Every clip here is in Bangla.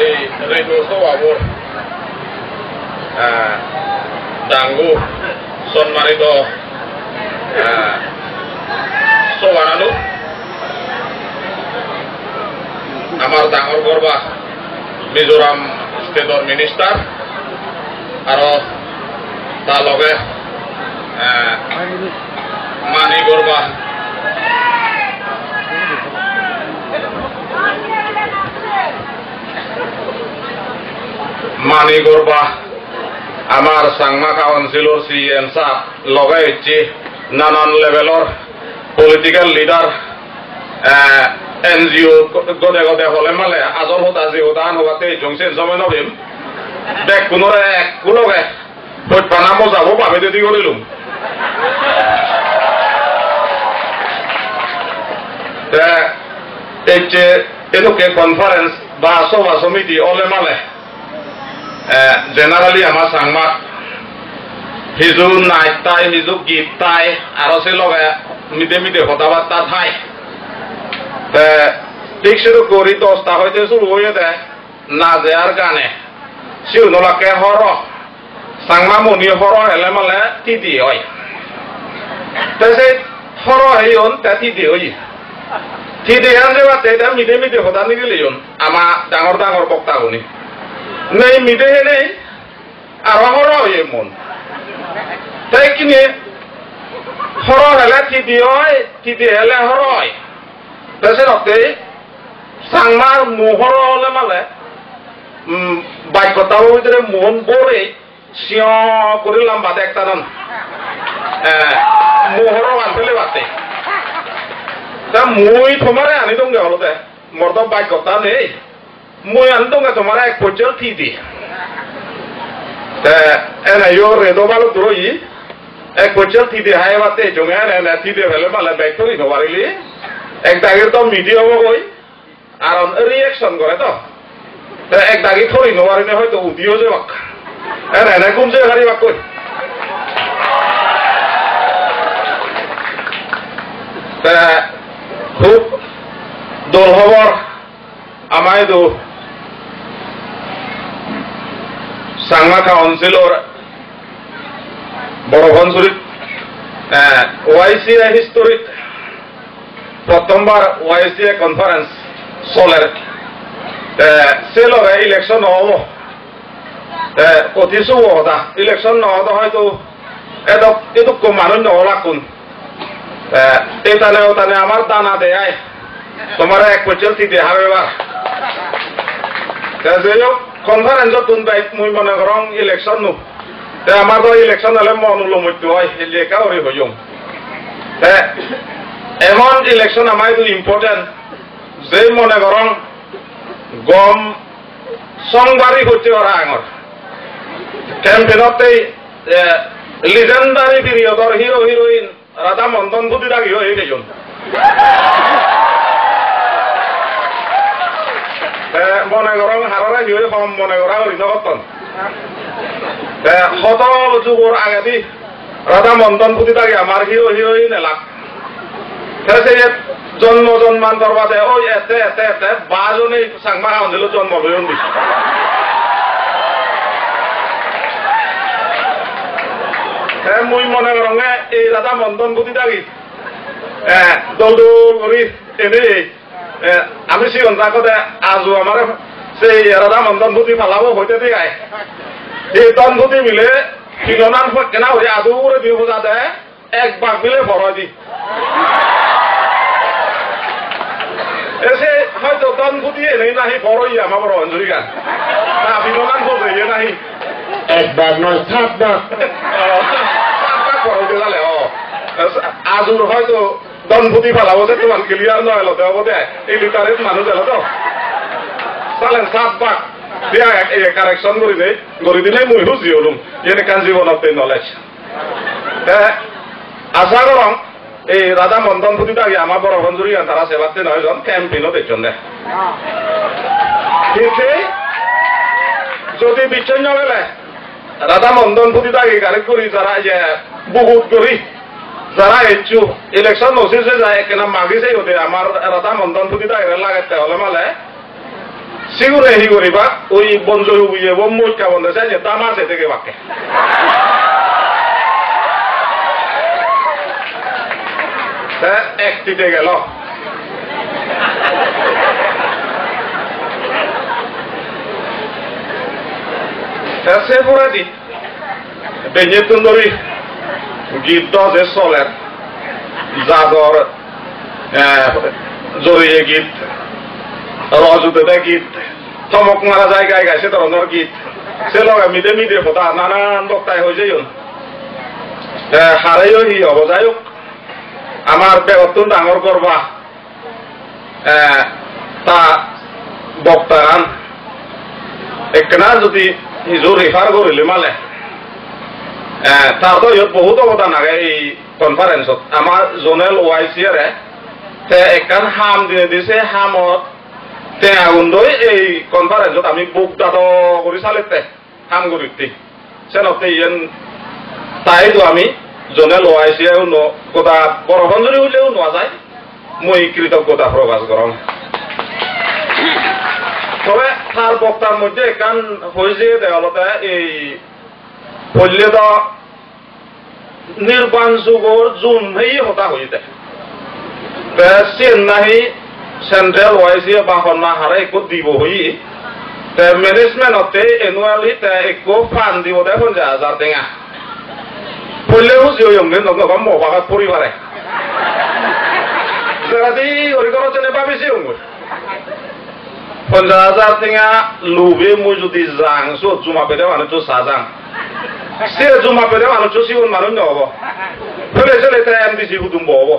এই রেডিও সভাবর ডাঙ্গু সম্মানিত সভানানু আমার ডাঙর গর্বা মিজোরাম স্টেটর মিনিস্টার আর তার লগে মানি গর্বা মানি গর্বা আমার সাংমা কাউন্সিলর CM সাহ লগাই হচ্ছে নানান লেভেলর পলিটিক্যাল লিডার NGO গদে গদে হলে মালে আজল হতা আজি হতান হওয়াতে জংসেন সময় নবীম দেখ কোনোরে এক কোনোকে পানাম যাব পাবে যদি করিলুম এই যে এলোকে কনফারেন্স বা সভা সমিতি অলে মালে জেনারেলি আমার সাংমা হিজু নাইট তাই হিজু গীত তাই আরো সে লগে মিদে মিদে কথাবার্তা থাই ঠিক শুরু করি 10টা হইতে শুরু হয়ে দেয় নাচে আর গানে সিউ নলাকে হর সাংমা মনি হর হেলে মালে তিদি হয় সে হর হইন তা তিদি হই তিদি হান যাবা তা মিদে মিদে কথা নিগিলিয়ন আমা ডাঙর ডাঙর বক্তা শুনি নেই মিদে হে নেই আর হর হয়ে মন তাই কিনে হর হেলে তিদি হয় তিদি হেলে হর হয় তাছে রক্তে সাংমার মোহর হলে মালে বাক্যতার ভিতরে মন বড়ে সিঁহ করিলাম বাদে একটা নাম মোহর আনফেলে বাতে তা মই তোমারে আনি দঙ্গে হলতে মোর তো বাক্যতা নেই মই আনি দঙ্গে তোমার এক পর্যায়ে থি দি এনাইও রেদো বালু ধরই এক পর্যায়ে থি দি হাই বাতে জঙ্গে এনে থি দি ফেলে মালে ব্যাগ করি নবারিলি এক দাগের তো মিডিয়া হবো কই আর রিয়েকশন করে তো এক দাগি থরি নবারিনে হয়তো উদিও যে বাক এনে কোন যে হারি বাক কই খুব দোল খবর আমায় দো সাংমা কাউন্সিলর বড় ভনসুরিত ওয়াইসিআই হিস্টোরিক প্রথমবার ওয়াইসিআই কনফারেন্স চলের সে লগে ইলেকশন নহব অতি শুভ কথা ইলেকশন নহব হয়তো এটুকু মানুষ নহলা কোন তানে আমার দানা দেয় তোমার এক পর্যায়ে থিতে হাবে এবার যাই হোক কনফারেন্সত তুন বাইক মুই মনে করং ইলেকশন নু আমার তো ইলেকশন হলে মন উলমত্য হয় লেখা হরি হইম এমন ইলেকশন আমার ইম্পর্টেন্ট যে মনে করং গম সংবারী হচ্ছে ওরা আঙর ক্যাম্পেইনতে লিজেন্ডারি পিরিয়ডর হিরো হিরোইন রাধা মন্দন বুদ্ধি দাগি হয়ে গেছেন মনে করং হারারা হিরে কম মনে করা হইন কতন শত যুগর আগে দি রাধা মন্দন বুদ্ধি দাগি আমার হিরো হিরোইন এলাক জন্ম জন্মান্তর বাদে ওই এতে এতে এতে বাজনে সাংমা আনছিল জন্ম লইন দিছে মুই মনে করঙ্গে এই রাধা মন্দন বুদ্ধি দাগি দল দল করি এনে আমি সিগন থাকতে আজও আমার সেই রাধা মন্দন বুদ্ধি ফালাবো হইতে দিগায় এই দন বুদ্ধি মিলে কিলনান কেনা হয়ে আদৌ করে দিব যাতে এক বাঘ মিলে ভর দি এসে হয়তো দন বুদ্ধি এনেই নাহি বড়ই আমার বড় অঞ্জলি গান বিলনান বোঝে নাহি এক বাঘ নয় 7 বাঘ আজুর হয়তো দনভূতি ফালাবো যে তোমার ক্লিয়ার নয় লতে হবো দে এই লিটারের মানুষ এলো তো চালেন 7 বাঘ দিয়া কারেকশন করে দিলে মুই হুজি হলুম যেনে কান জীবনত নলেজ আশা করং এই রাধা মন্দন ভূতি দাগি আমার বড় বন্ধুরি তারা সেবাতে নয় জন ক্যাম্পেইনও দেখছেন দে কিন্তু যদি বিচ্ছিন্ন গেলে রাধা মন্দন ভূতি দাগি গাড়ি করি যারা যে বহুত করি যারা ইচ্ছু ইলেকশন নসিসে যায় কেনা মাগিছে ওদের আমার রাধা মন্দন ভূতি দাগি লাগাতে হলে মালে সিগুরে হি করিবা ওই বন্ধু বুঝে মুখা বন্ধ চাইছে তামা সে থেকে বাকে একটিতে গেল সে পরে দি বেঞ্জে তুন্দরী গীত যে চলে যাদর জড়িয়ে গীত রজুতে গীত থমক মারা জায়গায় গাইছে ধরনের গীত সে লগা মিদে মিদে কথা নানান বক্তায় হয়েছে হারাইও হি হব যাই হোক আমার বেগতন ডাঙর করবা তা বক্তারান একনা যদি নিজের রেফার করিলে মালে তার তো ইয়ত বহুত অবদান আগে এই কনফারেন্সত আমার জোনেল ওয়াইসিয়ারে একখান হাম দিনে দিছে হামত আগুনদই এই কনফারেন্সত আমি বুক দাঁত করে চালিতে হাম করিতে সেনতে ইয়েন তাই তো আমি জোনেল ওয়াইসিয়াও কথা বরফঞ্জরি হইলেও নোয়া যায় মই কৃতজ্ঞতা প্রকাশ করম তবে তার বক্তার মধ্যে একখান হয়েছে দেওয়ালতে এই বললে তো নির্বাণ যুগর জুন হেই হতা হইতে চেন্নাই সেন্ট্রেল ওয়াইসিয়ে বাহন না হারে একো দিব হই ম্যানেজমেন্টতে এনুয়ালি একো ফান্ড দিব দে 50,000 টেঙা বললে বুঝিও ইংগে নগম মবাগাত পরিবারে যদি ওরিকর চেনে ভাবিছি 50,000 টেঙা লুবে মই যদি যাং সো জমা পেতে মানুষ তো সাজাং সে জমা পেতে মানুষ তো সিগুন মানুষ নহব ফেলে চলে তাই এমডিসি কুটুম্ব হব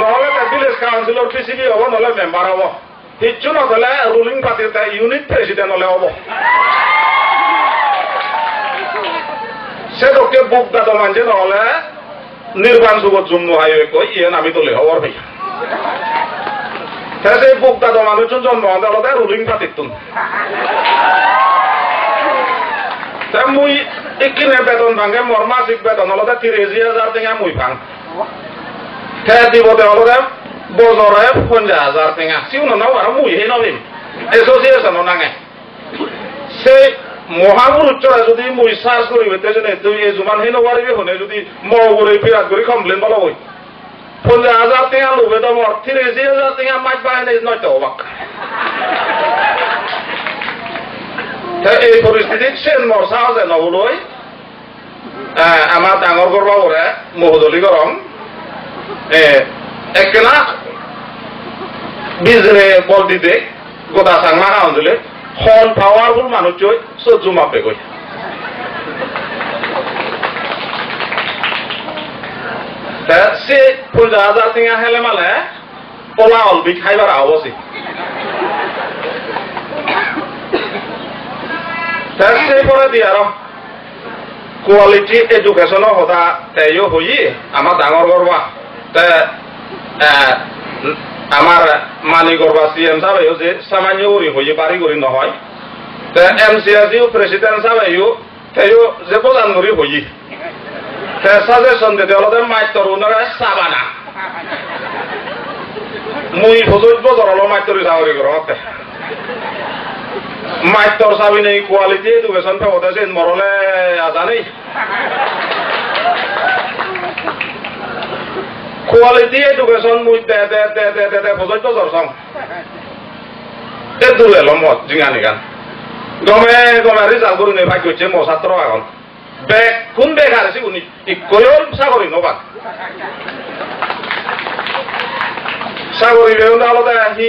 নহলে ভিলেজ কাউন্সিলর পিসিবি হব নহলে মেম্বার হব কিচ্ছু নহলে রুলিং পার্টির ইউনিট প্রেসিডেন্ট হলে হব সেটাকে বুক দাদা মানছে নহলে নির্বাণ যুগত জুম নোহাই কই ইয়েন আমি তোলে হবর ভাই সেই বুক দাদা মানুষ জন্ম আদালতে রুলিং পার্টির তুন মুই এখানে বেতন ভাঙে মোর মাসিক বেতন হল 30,000 টেঙা মুই ভাঙ দিবতে হল বছরে 50,000 টেঙা সিও নাও আর মুই হে নবীন এসোসিয়েশন নাঙে সেই মহাপুরুষরা যদি মুই সার্চ করি তুই এই জুমান হে নবারিবি হনে যদি মগরে বিরাট করে কমপ্লেন বলা হই 50,000 টেঙা লোভে তো মোর 30,000 টেঙা মাছ বাহিনী নয়তো অবাক এই পরিস্থিতিত সেন মোর সাহসে নহলৈ আমার ডাঙর করবা ওরে মহদলি গরম একনা বিজনে বল দিতে গোটা সাংমা আনজলে হন পাওয়ারফুল মানুষ চই সহ্য মাপে গই সে 50,000 টেঙা হেলে মালে ওলা অলবি খাইবার আবছি সেই পরে দিয়ে আর কোয়ালিটি এডুকেশন হতা তাইও হই আমার ডাঙর করবা আমার মানি করবা সিএম সাহেব যে সামান্য করি হই বাড়ি করি নহয় এমসিআরজিও প্রেসিডেন্ট সাহেব তাইও যে প্রধান করি হই সাজেশন দিতে হলে মাইতর উনারা চাবানা মুই 50 বছর হলো মাইতরি চাকরি করতে মাইতর চাবি নেই কোয়ালিটি এডুকেশন ফেবতেছে মরলে আজানি কোয়ালিটি এডুকেশন মুই দে 50 বছর চাও এ দূরে লমত জিঙানি গান গমে গমে রিজাল্ট করে নেই ভাগ্য হচ্ছে মো ছাত্র এখন বেগ কোন বেগ হারেছি উনি কয়ল চাকরি নবাক চাকরি বেউন আলাদা সি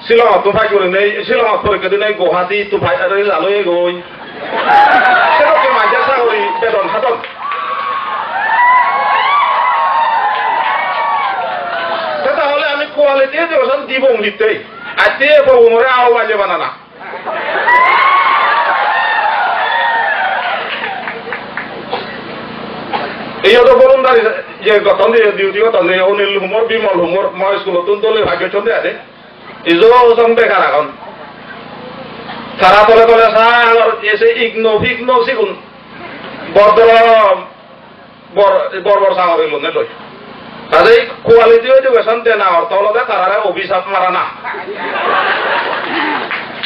শিলঙত তো ফাই করে নেই শিলঙত পরীক্ষা দিনে গুৱাহাটী তো ফাই আলোয়ে গই সেরকম মাঝে চাকরি বেতন হাতত তাহলে আমি কোয়ালিটি এডুকেশন দিব নিতেই আজকে বহুমরে আহ্বান বানানা এই তো বলুন দাঁড়ি যে গঠন দিয়ে ডিউটি গঠন দিয়ে অনিল হুমর বিমল হুমর মই স্কুলত তোলে ভাগ্য চন্দ্রে আছে ইজো সং বেকার এখন সারা তলে তলে সার এসে ইগনো ফিগনো সিগুন বড় বড় সাগর এলো নে লই কাজেই কোয়ালিটি এডুকেশন দেন আর তলতে তারা অভিশাপ মারা না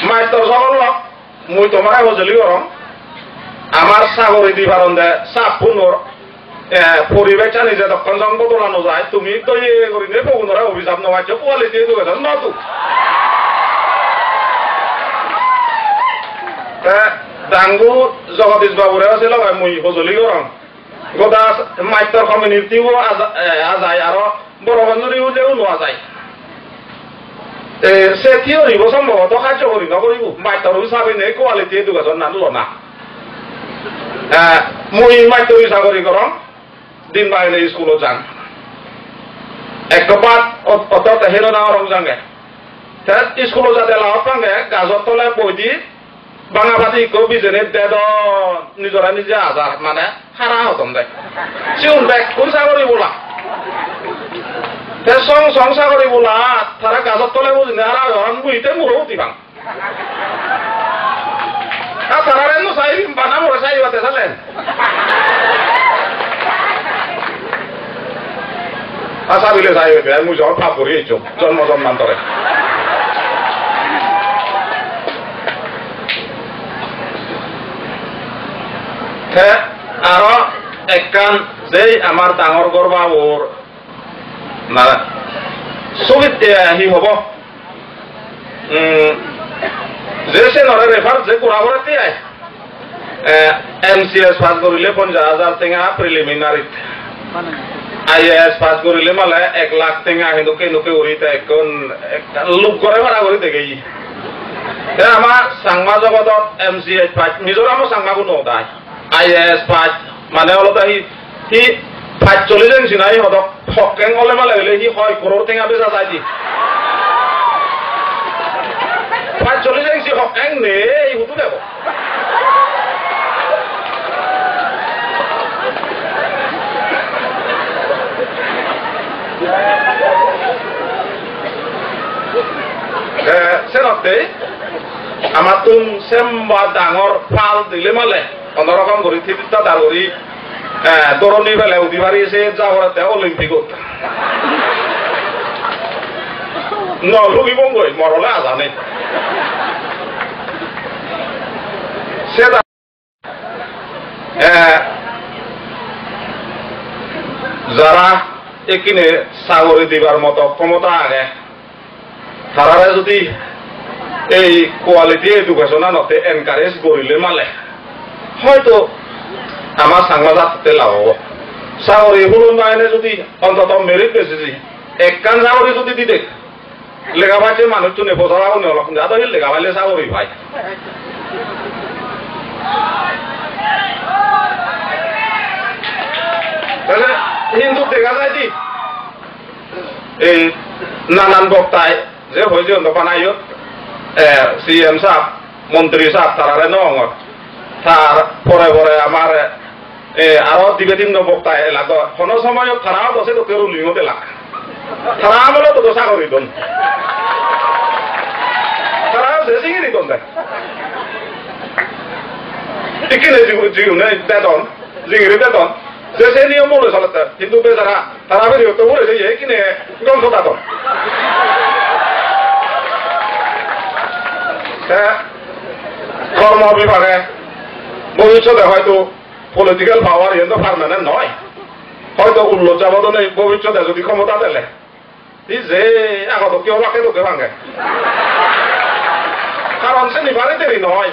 মাইতর সকল মুই তোমার হজলি করম আমার সাগরি দিবার দে সাপ পুনর পরিবেশ নিজে দক্ষণ জঙ্গ তোলানো যায় তুমি তো ইয়ে করি নে পুনরায় অভিশাপ নেওয়া কোয়ালিটি এডুকেশন নতু ডাঙ্গু জগদীশ বাবুরে আছিল মুই হজলি করম গোটা মাইতর কমিউনিটিও আজায় আর বড় বন্ধুরিও যেও লোৱা যায় সে থিওরিব সম্ভবত কার্যকরী নকরিব মাইতর হিসাবে নে কোয়ালিটি এডুকেশন না লো না মুই মাইতর চাকরি করম দিন বাইরে স্কুলত যান একবাদ অত হেন না রংজাঙ্গে স্কুলত যাতে লাভত পাঙ্গে গাছৰ তলে বই দি বাঙা ভাতি বিজেনে দেদ নিজরা নিজে আজার মানে হারা হতম দেয় সিউন দেখ কোন চাকরি বলা সং চাকরি বলা তারা গাছৰ তলে বুঝিনে হারা হরণ বুঝিতে মোরও উঠি ভাঙ তারা চাই বানা মোরে চাইবাতে চালেন আশা বিলে চাইবে মুই যখন ভাব করি জন্ম জন্মান্তরে আর একখান যে আমার ডাঙর গর্বা ওর না ছবিত হি হব যে সে নরে রেফার যে কোড়া করে আয় MCS পাস করিলে 50,000 টেঙা প্রিলিমিনারিত IAS পাস করিলে মানে 1 লাখ টেঙা হিন্দুকে নুকে উড়িতে এখন লোক করে ভাড়া করে দেখে আমার সাংমা জগতত MCS পাস মিজোরামো সাংমা কোনো দায় IAS পাঁচ মানে হলো সি 45 জন চিনাই হদক ফকেং হলে মানে হলে সি 6 crore টেঙা বেচা যায় দি 45 জন সি ফকেং নে এই হুতু দেব সেনতে আমার তুম সেম বা ডাঙর ফাল দিলে মালে অন্যরকম করি থিতা তার করি দৌড়নি ফেলে উঠি পারিছে যাওয়াতে অলিম্পিকত নলুগিব গই মরলে আজানে সে যারা এখানে চাকরি দিবার মতো ক্ষমতা আগে তারা যদি এই কোয়ালিটি এডুকেশন নতে এনকারেজ করিলে মালে হয়তো আমার সাংবাদিকতে লাভ হব চাকরি হুলুন নাইনে যদি অন্তত মেরিট বেশি একখান চাকরি যদি দি দেখ লেখা পাইছে মানুষটো নেপচারাও নেওয়া যাতে লেখা পাইলে চাকরি পাই কিন্তু দেখা যায় দি এই নানান বক্তায় যে হয়েছে বানাই CM সাহেব মন্ত্রী সাহেব তারারে নঙ তার পরে পরে আমার আরো দিবেদিন বক্তা এলাকা কোনো সময় তারাও দশে তো কেউ লিঙ্গ দিলা তারা আমলে তো দোষা করি দন তারাও যে সিঙ্গি দিতন দেয় টিকিনে জিগুনে দেতন জিঙ্গিরি দেতন যে সে নিয়ম বলে চলাতে কিন্তু বেচারা তারা বেরিয়ে তো বলেছে যে কিনে গ্রন্থ দাতন কর্ম বিভাগে ভবিষ্যতে হয়তো পলিটিক্যাল পাওয়ার কিন্তু পারমানেন্ট নয় হয়তো উল্লোচাবদনে ভবিষ্যতে যদি ক্ষমতা দিলে যে আগত কেউ বাকে তোকে ভাঙে কারণ সে নিবারে দেরি নয়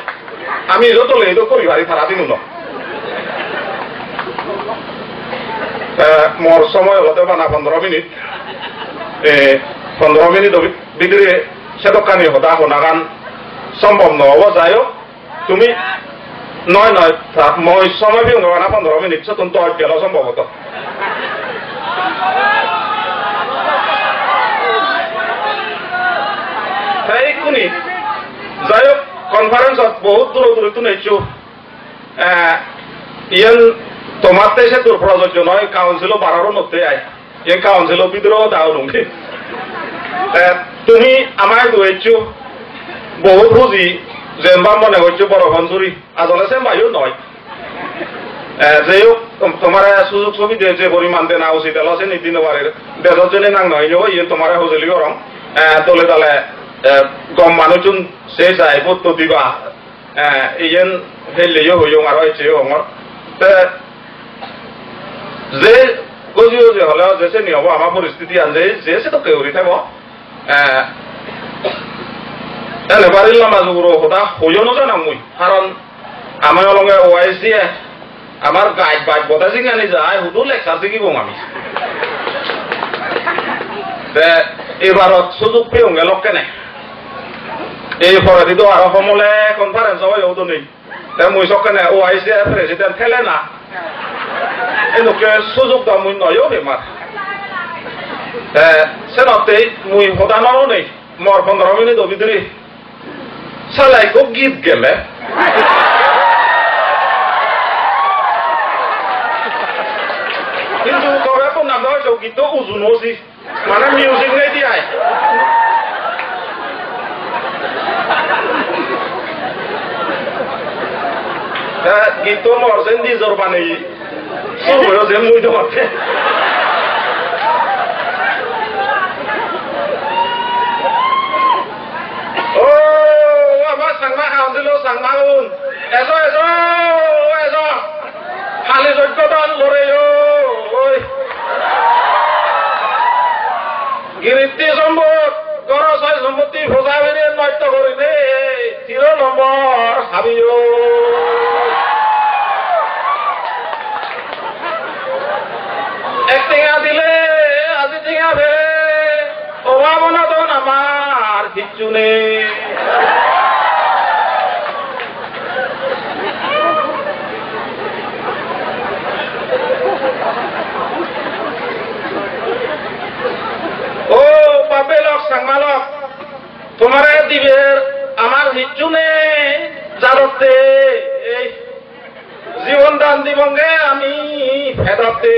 আমি যত লেই তো পরিবারই সারা দিন মোর সময় হলতে বানা 15 মিনিট 15 মিনিট ভিতরে সেতকানি হতা শোনাগান সম্ভব নহব যায়ও তুমি নয় নয় মই সময় বিহঙ্গ না 15 মিনিট তখন তো গেল সম্ভবত সেইখুনি যাই হোক কনফারেন্সত বহুত দূর দূরতো নেছো ইয়ান তোমার দেশে তোর প্রযোজ্য নয় কাউন্সিল 12 নতে আয় এই কাউন্সিল বিদ্রোহ দাও নুঙ্গে তুমি আমায় দুয়েছো বহুত বুঝি যেমবা মনে হচ্ছে বড় বন্ধুরি আসলে সে বায়ু নয় যাই হোক তোমার সুযোগ সুবিধা যে পরিমাণ দেনা উচিত এলো আছে নীতি নেবারের দেশের জন্য নাং নয় ইয়ে তোমার হজলি গরম তলে তালে গম মানুষজন সে যায় পত্র দিবা ইয়েন হেলিও হইও আর হয়েছে হঙর যে গজিও যে হলেও যে নিয়ম আমার পরিস্থিতি আনছে যে সে তো কেউরি থাকব এনে পারিলাম না যুগুলো হতা হইও নজানা মুই কারণ আমি অলঙ্গে ওয়াইস দিয়ে আমার গাইড বাইক বতা জিজ্ঞানি যায় হুদু লেকচার শিখিব আমি এবারত সুযোগ পেয়ে গেল কেনে এই ফরাদি তো আরো সমলে কনফারেন্স হয় হতো নেই মুই সকেনে ও আইসি প্রেসিডেন্ট খেলে না এনেকে সুযোগ দাম মুই নয়ও বেমার সেনতেই মুই সদানও নেই মর 15 মিনিট ভিতরে সালাই খুব গীত গেলে কিন্তু তবে তো নাম হয় গীত উজুন হচ্ছি মানে মিউজিক নেই দিয়ায় গীত মরছেন নিজর বানাই সব হয়েছে মুই তোমাকে ও আমার সাংমা খাওয়াছিল সাংমা গুণ এসো এসো এসো খালি যোগ্যতা লড়ে গিরিত্তি সম্পদ গর ছয় সম্পত্তি ভোজা বেরিয়ে নষ্ট করিলে 13 নম্বর হাবিও এক টিঙা দিলে আজি টিঙা ফেরে অভাব নাদন আমার কিচ্ছু নেই ও বাপে লোক সাংমালক তোমারে দিবের আমার কিচ্ছু নেই জারতে জীবন দান দিবঙ্গে আমি ফেরতে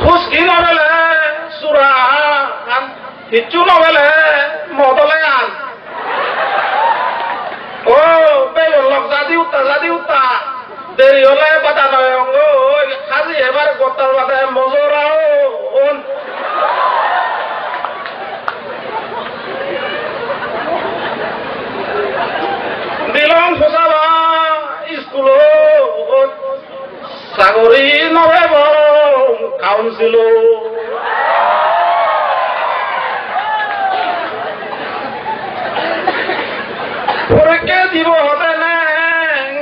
খুশকি নবেলে সুরা কিচ্ছু নবেলে মদলে আন ও বেগুন লোক জাদি উত্তা দেরি হলে বাধা নয় অঙ্গ খাজি এবার গতার বাধা মজুরাও দিলং ফসাবা স্কুল চাকরি নবেব কাউন্সিল পরীক্ষা দিব হতে না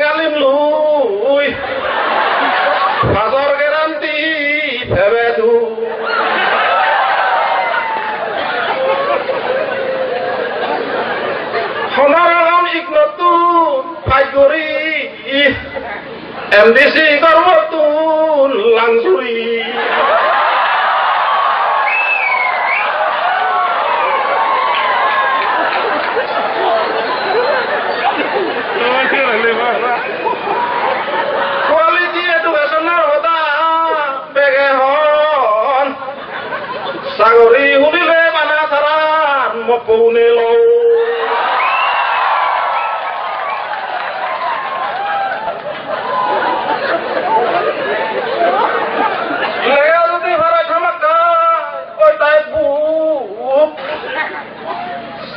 গালিম লুই পাঁচর গ্যারান্টি ভেবে দু সোনারাম ইকনতুন ফাইগরি এমডিসি গর্বতুন লাংসুরি কোয়ালিটি এডুকেশনের হতা বেগে হন সাগরি শুনিলে মানা ছাড়া মপৌনে লও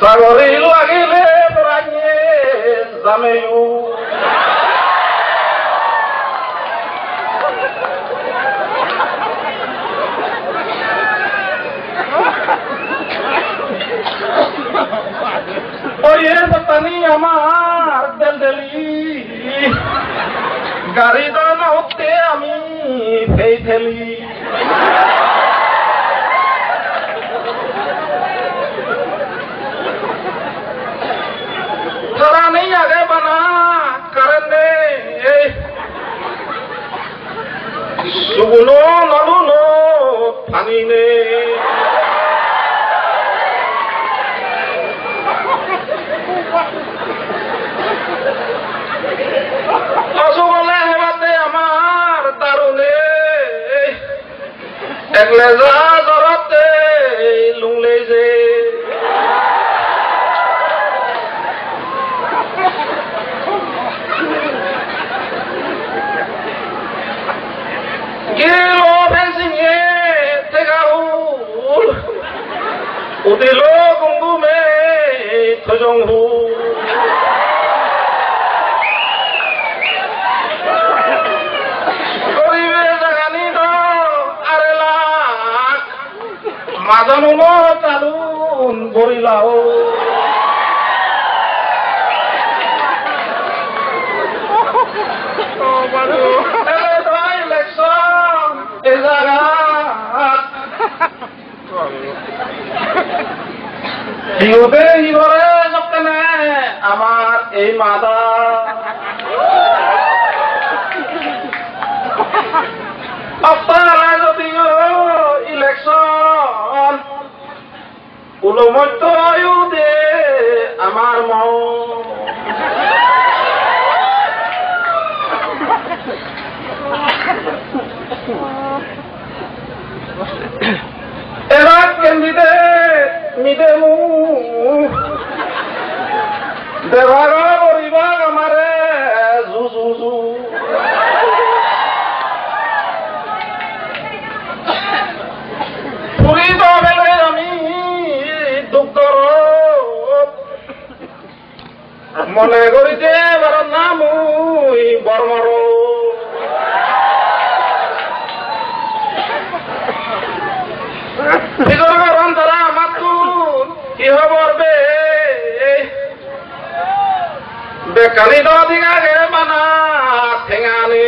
সাগরি লাগিলে রাঙে জামেয়ু ওয়ে বতানি আমার দেলদেলি গাড়ি দানা হতে আমি ফেই ফেলি जरा नहीं आगे बना करने सुगुनो नलुनो पानी ने असुगले हेबाते আমার দারুনে একলে যা জরতে লুংলে যে Gilo fencingnya tegahul, udilo gunggume tojonghu. Koribe jagani do arelak, majanuno talun gorilao. Hiude hibore sokene amar ei mata apara jodiyo election ulomoito hiude amar mao erak candidate midemu devaga boriba amare zuzuzu puri to bele ami doctor mone kori je baron namui bormoro Igor garon tara matun ihobor be bekani do diga ge mana thengani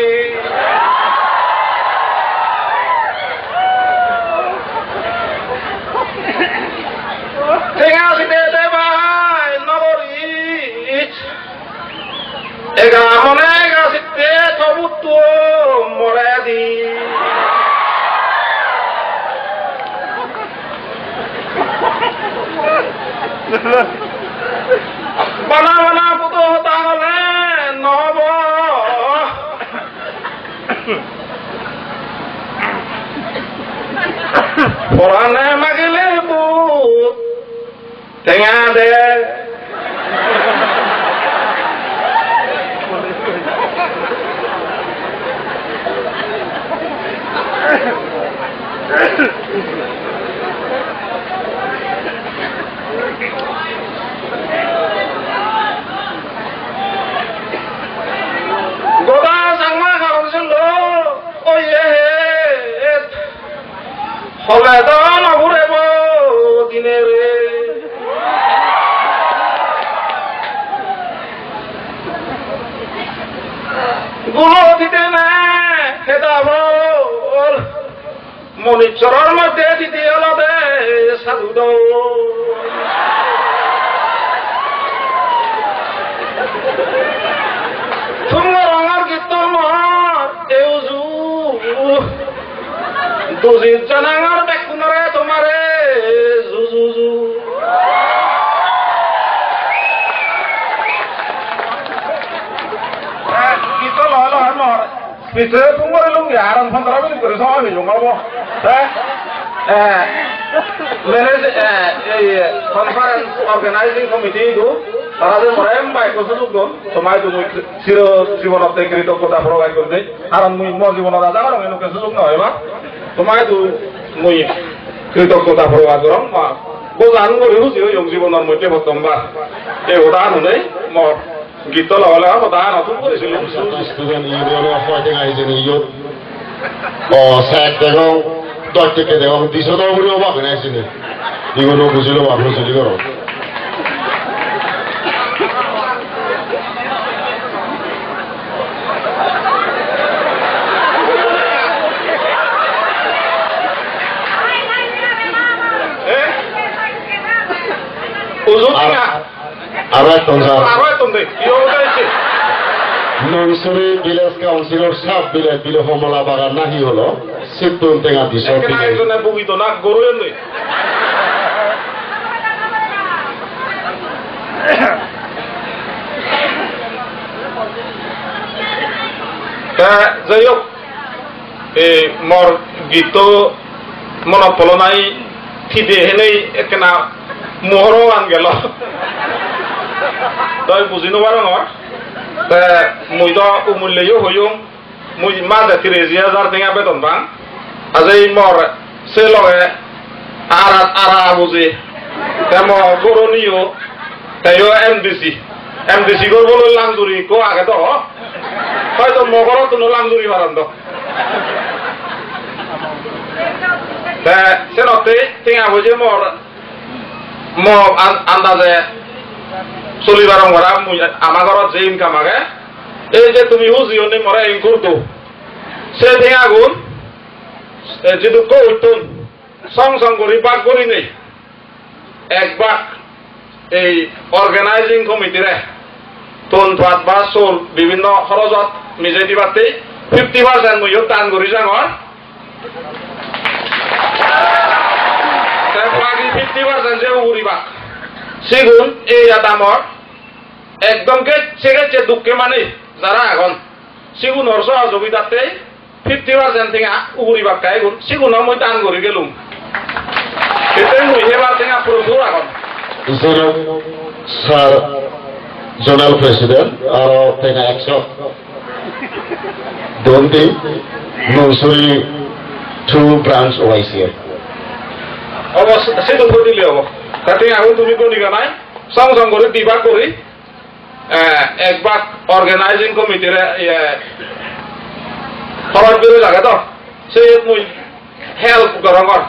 thenga site de bai nabori ega mone ga site tobutu moredi bana bana puto tahole nobo porane magile bu tengade goda sangma karon selo oye hole do na burebo dinere gulo dite na hedabol monichorar mate dite alade sadudo Tumorang kita mah euzu, dozin canangar bekunare tomare zuzuzu. Kita lah mah, bisa tumor lung yaran pandara bini kerja ni jungal boh, conference organizing committee itu. তাদের মরেম বাই কসুক দন তোমায় তুমি চির জীবনত কৃত কথা প্রকাশ করতে কারণ মুই মো জীবন দাদা করম এনুকে সুযোগ নয় বা তোমায় তো মুই কৃতজ্ঞতা প্রকাশ করম বা গোজান করি হুসি ইয়ং জীবনের মধ্যে প্রথমবার এই উদাহরণ নেই মোর গীত লগালে কথা নতুন করেছিল স্টুডেন্ট ইউনিয়নের ফাইটিং আইজেন ইয়ত ও স্যার দেখো দত্তকে দেখো দিশো তো বলে অবাক নাইছিনি ইগুলো বুঝিলো আপনি চলি করো নংসরি ভিলেজ কাউন্সিলর সাব বিলে হমলা বাগান নাহি হলো সিদ্ধুন টেঙা দিছ বুগিত না গরু এনে যাই হোক মোর গীত মন পলনাই থিদে হেনেই একনা মোহর আন গেল তই বুঝি নবার মুই তো উমুল্লেও হইম মুই মাঝে 30,000 টাকা বেতন পাং আজি মর সে লগে আরা বুঝি তেমন গরণীয় তাইও এমডিসি করবো লাংজুরি কো আগে তো হয়তো মগরত কোনো লাংজুরি পারান তো সে নতে টিঙা বুঝে মর আন্দাজে চলিবার ঘরা আমার ঘরত যে ইনকাম আগে এই যে তুমি হুজিও নি মরে ইনকুরতো সে টিঙা গুণ যেটু কৌতুন সং করি বাক করি নেই এক বাক এই অর্গানাইজিং কমিটিরে তোন ভাত বা চোল বিভিন্ন খরচত মিজাই দিবাতে 50% মইও দান করি যাঙর বাকি 50% যে উড়িবা সেগুন এই দামর একদম সেগেছে দুঃখে মানে যারা এখন সেগুনের সহযোগিতাতে 50% থেকে উড়িবা খাই গুণ সেগুন মই দান করি গেলুম এতে মই এবার থেকে প্রচুর এখন স্যার জোনাল প্রেসিডেন্ট আরো থেকে 100 দন্তি নৌসুরি 2 ব্রাঞ্চ ওয়াইসিএ অবশ্য সেটা তো দিলে হবো তাতে এখন তুমি কোন নিকা নাই সং করে দিবা করি একবার অর্গানাইজিং কমিটির খরচ বেরো লাগে তো সে মুই হেল্প করঙর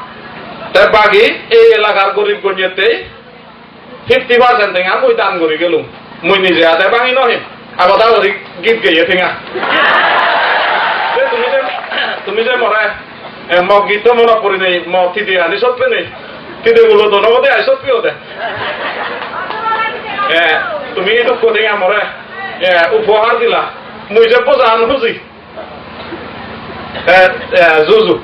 তার বাকি এই এলাকার গরিব গঞ্জেতে 50% থেকে মুই দান করি গেলুম মুই নিজে হাতে ভাঙি নহিম আলাদা করে গীত গাইয়ে থিঙা তুমি যে মনে মগ গীত মনে পড়ি নেই মগ থিতে আনি সত্যি নেই থিতে গুলো তো নগদে আই সত্যি হতে তুমি দুঃখ থেকে মরে উপহার দিলা মুই যে বোঝা আন খুঁজি জুজু